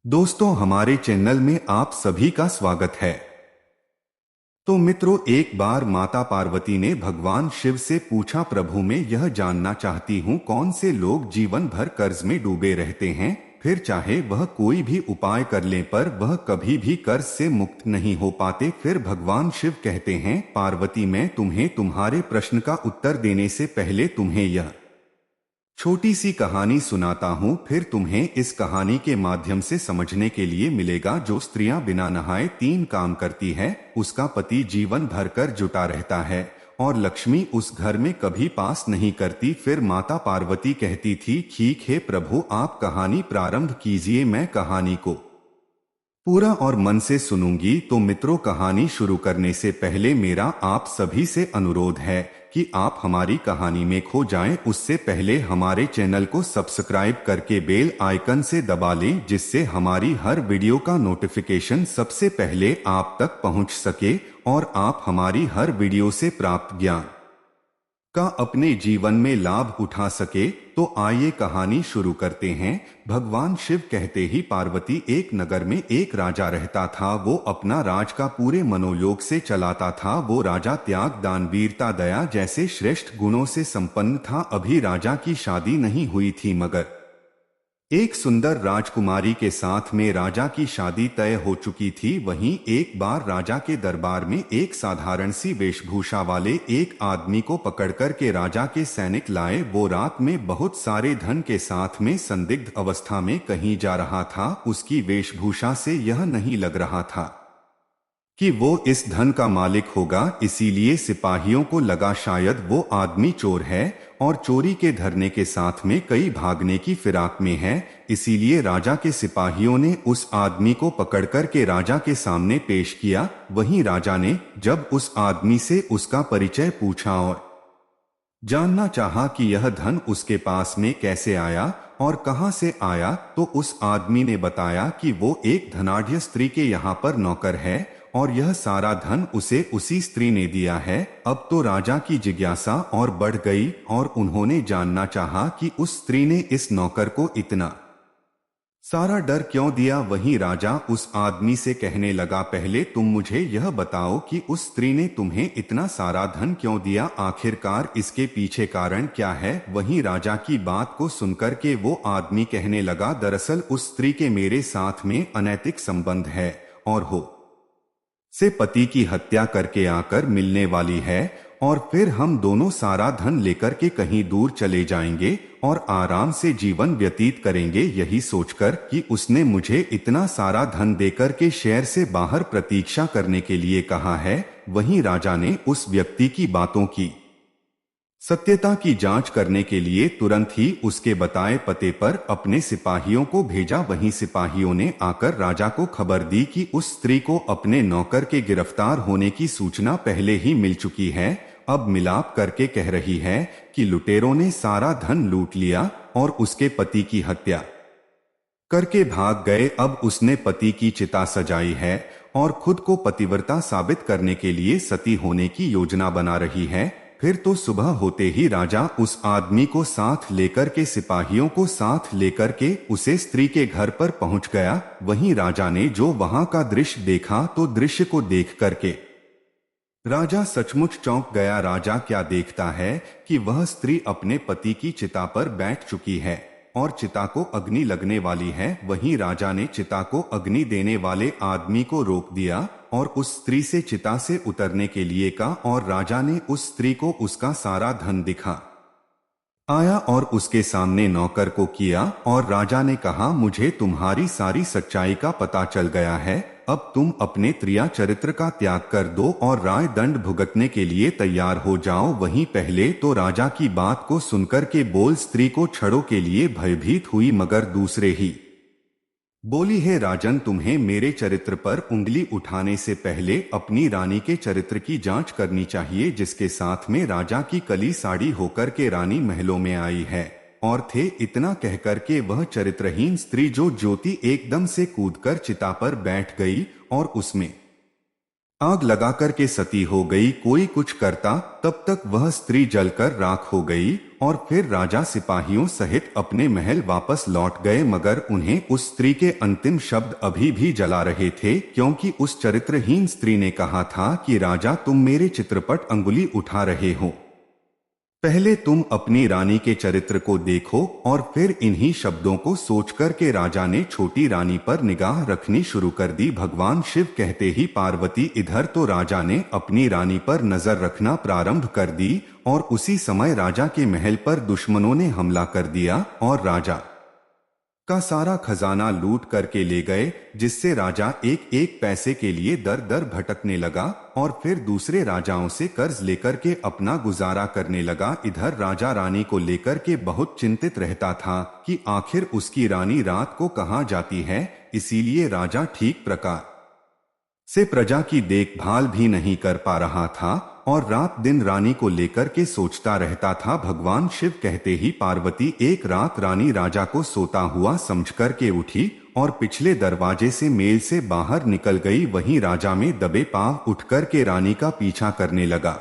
दोस्तों, हमारे चैनल में आप सभी का स्वागत है। तो मित्रों, एक बार माता पार्वती ने भगवान शिव से पूछा, प्रभु मैं यह जानना चाहती हूँ कौन से लोग जीवन भर कर्ज में डूबे रहते हैं, फिर चाहे वह कोई भी उपाय कर लें पर वह कभी भी कर्ज से मुक्त नहीं हो पाते। फिर भगवान शिव कहते हैं, पार्वती मैं तुम्हें तुम्हारे प्रश्न का उत्तर देने से पहले तुम्हें यह छोटी सी कहानी सुनाता हूँ। फिर तुम्हें इस कहानी के माध्यम से समझने के लिए मिलेगा, जो स्त्रियां बिना नहाए 3 काम करती है उसका पति जीवन भर कर जुटा रहता है और लक्ष्मी उस घर में कभी पास नहीं करती। फिर माता पार्वती कहती थी, ठीक है प्रभु, आप कहानी प्रारंभ कीजिए, मैं कहानी को पूरा और मन से सुनूंगी। तो मित्रों, कहानी शुरू करने से पहले मेरा आप सभी से अनुरोध है कि आप हमारी कहानी में खो जाएं, उससे पहले हमारे चैनल को सब्सक्राइब करके बेल आइकन से दबा लें, जिससे हमारी हर वीडियो का नोटिफिकेशन सबसे पहले आप तक पहुंच सके और आप हमारी हर वीडियो से प्राप्त ज्ञान का अपने जीवन में लाभ उठा सके। तो आइए कहानी शुरू करते हैं। भगवान शिव कहते ही पार्वती, एक नगर में एक राजा रहता था। वो अपना राज का पूरे मनोयोग से चलाता था। वो राजा त्याग, दान, वीरता, दया जैसे श्रेष्ठ गुणों से संपन्न था। अभी राजा की शादी नहीं हुई थी, मगर एक सुंदर राजकुमारी के साथ में राजा की शादी तय हो चुकी थी। वहीं एक बार राजा के दरबार में एक साधारण सी वेशभूषा वाले एक आदमी को पकड़कर के राजा के सैनिक लाए। वो रात में बहुत सारे धन के साथ में संदिग्ध अवस्था में कहीं जा रहा था। उसकी वेशभूषा से यह नहीं लग रहा था कि वो इस धन का मालिक होगा, इसीलिए सिपाहियों को लगा शायद वो आदमी चोर है और चोरी के धरने के साथ में कई भागने की फिराक में है। इसीलिए राजा के सिपाहियों ने उस आदमी को पकड़कर के राजा के सामने पेश किया। वहीं राजा ने जब उस आदमी से उसका परिचय पूछा और जानना चाहा कि यह धन उसके पास में कैसे आया और कहां से आया, तो उस आदमी ने बताया कि वो एक धनाढ्य स्त्री के यहाँ पर नौकर है और यह सारा धन उसे उसी स्त्री ने दिया है। अब तो राजा की जिज्ञासा और बढ़ गई और उन्होंने जानना चाहा कि उस स्त्री ने इस नौकर को इतना सारा डर क्यों दिया। वहीं राजा उस आदमी से कहने लगा, पहले तुम मुझे यह बताओ कि उस स्त्री ने तुम्हें इतना सारा धन क्यों दिया, आखिरकार इसके पीछे कारण क्या है। वहीं राजा की बात को सुनकर के वो आदमी कहने लगा, दरअसल उस स्त्री के मेरे साथ में अनैतिक संबंध है और हो से पति की हत्या करके आकर मिलने वाली है और फिर हम दोनों सारा धन लेकर के कहीं दूर चले जाएंगे और आराम से जीवन व्यतीत करेंगे। यही सोचकर कि उसने मुझे इतना सारा धन देकर के शहर से बाहर प्रतीक्षा करने के लिए कहा है। वहीं राजा ने उस व्यक्ति की बातों की सत्यता की जांच करने के लिए तुरंत ही उसके बताए पते पर अपने सिपाहियों को भेजा। वहीं सिपाहियों ने आकर राजा को खबर दी कि उस स्त्री को अपने नौकर के गिरफ्तार होने की सूचना पहले ही मिल चुकी है। अब मिलाप करके कह रही है कि लुटेरों ने सारा धन लूट लिया और उसके पति की हत्या करके भाग गए। अब उसने पति की चिता सजाई है और खुद को पतिव्रता साबित करने के लिए सती होने की योजना बना रही है। फिर तो सुबह होते ही राजा उस आदमी को साथ लेकर के, सिपाहियों को साथ लेकर के उसे स्त्री के घर पर पहुंच गया। वहीं राजा ने जो वहां का दृश्य देखा, तो दृश्य को देख करके राजा सचमुच चौंक गया। राजा क्या देखता है कि वह स्त्री अपने पति की चिता पर बैठ चुकी है और चिता को अग्नि लगने वाली है। वहीं राजा ने चिता को अग्नि देने वाले आदमी को रोक दिया और उस स्त्री से चिता से उतरने के लिए कहा और राजा ने उस स्त्री को उसका सारा धन दिखा आया और उसके सामने नौकर को किया और राजा ने कहा, मुझे तुम्हारी सारी सच्चाई का पता चल गया है। अब तुम अपने त्रिया चरित्र का त्याग कर दो और राय दंड भुगतने के लिए तैयार हो जाओ। वहीं पहले तो राजा की बात को सुनकर के बोल स्त्री को छड़ों के लिए भयभीत हुई, मगर दूसरे ही बोली, है राजन, तुम्हें मेरे चरित्र पर उंगली उठाने से पहले अपनी रानी के चरित्र की जांच करनी चाहिए, जिसके साथ में राजा की कली साड़ी होकर के रानी महलों में आई है। और थे इतना कहकर के वह चरित्रहीन स्त्री जो ज्योति एकदम से कूदकर चिता पर बैठ गई और उसमें आग लगाकर के सती हो गई। कोई कुछ करता तब तक वह स्त्री जलकर राख हो गई और फिर राजा सिपाहियों सहित अपने महल वापस लौट गए, मगर उन्हें उस स्त्री के अंतिम शब्द अभी भी जला रहे थे, क्योंकि उस चरित्रहीन स्त्री ने कहा था कि राजा, तुम मेरे चित्रपट अंगुली उठा रहे हो। पहले तुम अपनी रानी के चरित्र को देखो। और फिर इन्हीं शब्दों को सोचकर के राजा ने छोटी रानी पर निगाह रखनी शुरू कर दी। भगवान शिव कहते ही पार्वती इधर, तो राजा ने अपनी रानी पर नजर रखना प्रारंभ कर दी और उसी समय राजा के महल पर दुश्मनों ने हमला कर दिया और राजा का सारा खजाना लूट करके ले गए, जिससे राजा एक एक पैसे के लिए दर दर भटकने लगा और फिर दूसरे राजाओं से कर्ज लेकर के अपना गुजारा करने लगा। इधर राजा रानी को लेकर के बहुत चिंतित रहता था कि आखिर उसकी रानी रात को कहाँ जाती है, इसीलिए राजा ठीक प्रकार से प्रजा की देखभाल भी नहीं कर पा रहा था और रात दिन रानी को लेकर के सोचता रहता था। भगवान शिव कहते ही पार्वती एक रात रानी राजा को सोता हुआ समझकर के उठी और पिछले दरवाजे से मेल से बाहर निकल गई। वहीं राजा में दबे पांव उठकर के रानी का पीछा करने लगा।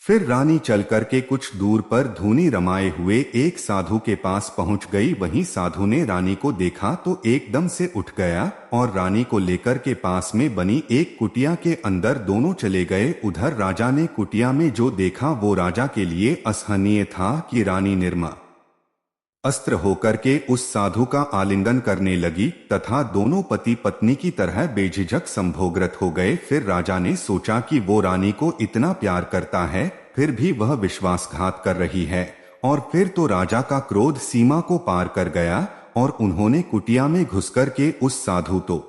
फिर रानी चल करके कुछ दूर पर धूनी रमाए हुए एक साधु के पास पहुंच गई। वहीं साधु ने रानी को देखा तो एकदम से उठ गया और रानी को लेकर के पास में बनी एक कुटिया के अंदर दोनों चले गए। उधर राजा ने कुटिया में जो देखा वो राजा के लिए असहनीय था कि रानी निर्मा अस्त्र होकर के उस साधु का आलिंगन करने लगी तथा दोनों पति पत्नी की तरह बेझिझक संभोगरत हो गए। फिर राजा ने सोचा कि वो रानी को इतना प्यार करता है, फिर भी वह विश्वासघात कर रही है। और फिर तो राजा का क्रोध सीमा को पार कर गया और उन्होंने कुटिया में घुसकर के उस साधु तो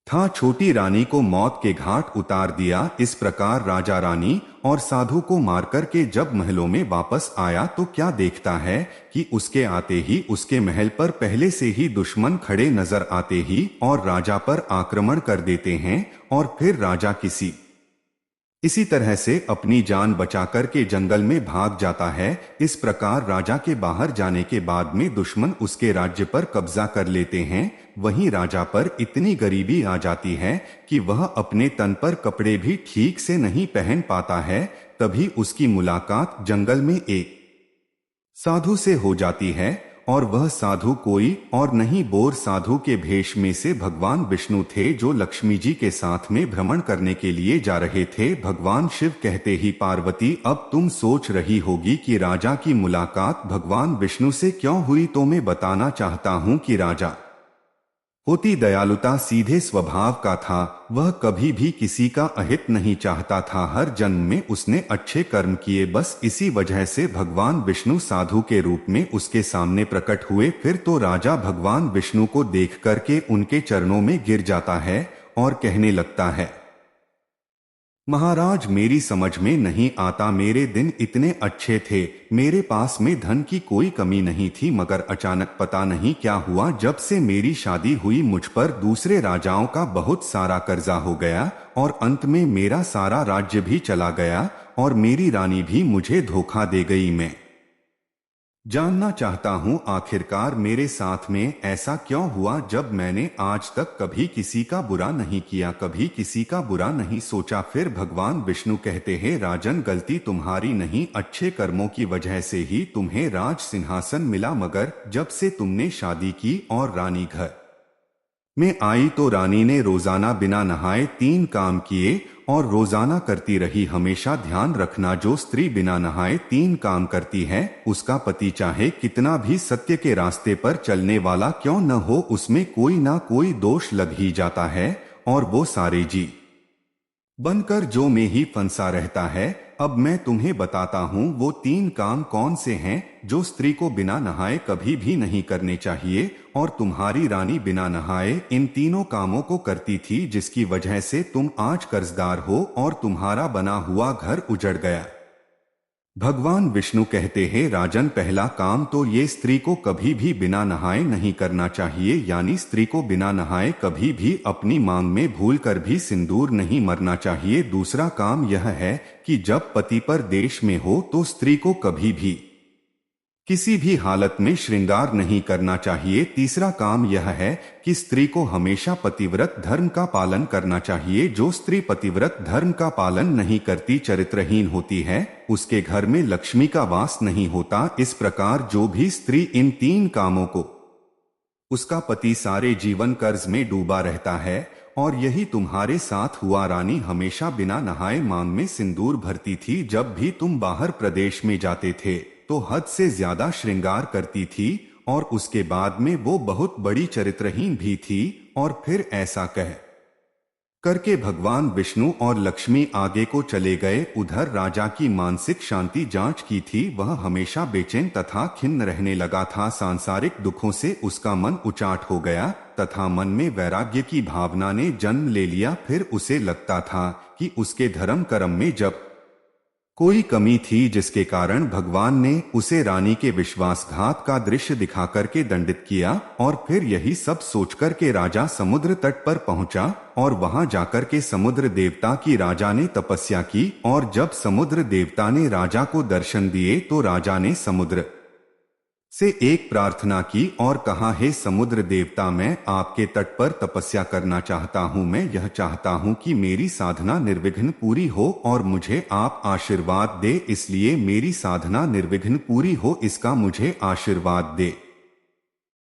था छोटी रानी को मौत के घाट उतार दिया। इस प्रकार राजा रानी और साधु को मारकर के जब महलों में वापस आया तो क्या देखता है कि उसके आते ही उसके महल पर पहले से ही दुश्मन खड़े नजर आते ही और राजा पर आक्रमण कर देते हैं। और फिर राजा इसी तरह से अपनी जान बचाकर के जंगल में भाग जाता है। इस प्रकार राजा के बाहर जाने के बाद में दुश्मन उसके राज्य पर कब्जा कर लेते हैं। वहीं राजा पर इतनी गरीबी आ जाती है कि वह अपने तन पर कपड़े भी ठीक से नहीं पहन पाता है। तभी उसकी मुलाकात जंगल में एक साधु से हो जाती है और वह साधु कोई और नहीं बोर साधु के भेष में से भगवान विष्णु थे, जो लक्ष्मी जी के साथ में भ्रमण करने के लिए जा रहे थे। भगवान शिव कहते ही पार्वती, अब तुम सोच रही होगी कि राजा की मुलाकात भगवान विष्णु से क्यों हुई, तो मैं बताना चाहता हूँ कि राजा होती दयालुता सीधे स्वभाव का था। वह कभी भी किसी का अहित नहीं चाहता था। हर जन्म में उसने अच्छे कर्म किए, बस इसी वजह से भगवान विष्णु साधु के रूप में उसके सामने प्रकट हुए। फिर तो राजा भगवान विष्णु को देख करके उनके चरणों में गिर जाता है और कहने लगता है, महाराज मेरी समझ में नहीं आता, मेरे दिन इतने अच्छे थे, मेरे पास में धन की कोई कमी नहीं थी, मगर अचानक पता नहीं क्या हुआ, जब से मेरी शादी हुई मुझ पर दूसरे राजाओं का बहुत सारा कर्जा हो गया और अंत में मेरा सारा राज्य भी चला गया और मेरी रानी भी मुझे धोखा दे गई। मैं जानना चाहता हूं आखिरकार मेरे साथ में ऐसा क्यों हुआ, जब मैंने आज तक कभी किसी का बुरा नहीं किया, कभी किसी का बुरा नहीं सोचा। फिर भगवान विष्णु कहते हैं, राजन गलती तुम्हारी नहीं, अच्छे कर्मों की वजह से ही तुम्हें राज सिंहासन मिला, मगर जब से तुमने शादी की और रानी घर में आई तो रानी ने रोजाना बिना नहाए 3 काम किए और रोजाना करती रही। हमेशा ध्यान रखना, जो स्त्री बिना नहाए 3 काम करती है, उसका पति चाहे कितना भी सत्य के रास्ते पर चलने वाला क्यों न हो, उसमें कोई ना कोई दोष लग ही जाता है और वो सारे जी बनकर जो में ही फंसा रहता है। अब मैं तुम्हें बताता हूँ वो 3 काम कौन से हैं जो स्त्री को बिना नहाए कभी भी नहीं करने चाहिए। और तुम्हारी रानी बिना नहाए इन तीनों कामों को करती थी, जिसकी वजह से तुम आज कर्जदार हो और तुम्हारा बना हुआ घर उजड़ गया। भगवान विष्णु कहते हैं, राजन पहला काम तो ये स्त्री को कभी भी बिना नहाए नहीं करना चाहिए, यानी स्त्री को बिना नहाए कभी भी अपनी मांग में भूल कर भी सिंदूर नहीं मरना चाहिए। दूसरा काम यह है कि जब पति परदेश में हो तो स्त्री को कभी भी किसी भी हालत में श्रृंगार नहीं करना चाहिए। तीसरा काम यह है कि स्त्री को हमेशा पतिव्रत धर्म का पालन करना चाहिए। जो स्त्री पतिव्रत धर्म का पालन नहीं करती, चरित्रहीन होती है, उसके घर में लक्ष्मी का वास नहीं होता। इस प्रकार जो भी स्त्री इन 3 कामों को, उसका पति सारे जीवन कर्ज में डूबा रहता है। और यही तुम्हारे साथ हुआ। रानी हमेशा बिना नहाए मांग में सिंदूर भरती थी। जब भी तुम बाहर प्रदेश में जाते थे तो हद से ज्यादा श्रृंगार करती थी, और उसके बाद में वो बहुत बड़ी चरित्रहीन भी थी। और फिर ऐसा कह करके भगवान विष्णु और लक्ष्मी आगे को चले गए। उधर राजा की मानसिक शांति जांच की थी। वह हमेशा बेचैन तथा खिन्न रहने लगा था। सांसारिक दुखों से उसका मन उचाट हो गया तथा मन में वैराग्य की भावना ने जन्म ले लिया। फिर उसे लगता था कि उसके धर्म कर्म में जब कोई कमी थी, जिसके कारण भगवान ने उसे रानी के विश्वासघात का दृश्य दिखा करके दंडित किया। और फिर यही सब सोचकर के राजा समुद्र तट पर पहुंचा और वहां जाकर के समुद्र देवता की राजा ने तपस्या की। और जब समुद्र देवता ने राजा को दर्शन दिए तो राजा ने समुद्र से एक प्रार्थना की और कहा, हे समुद्र देवता, मैं आपके तट पर तपस्या करना चाहता हूँ। मैं यह चाहता हूँ कि मेरी साधना निर्विघ्न पूरी हो और मुझे आप आशीर्वाद दे। इसलिए मेरी साधना निर्विघ्न पूरी हो, इसका मुझे आशीर्वाद दे।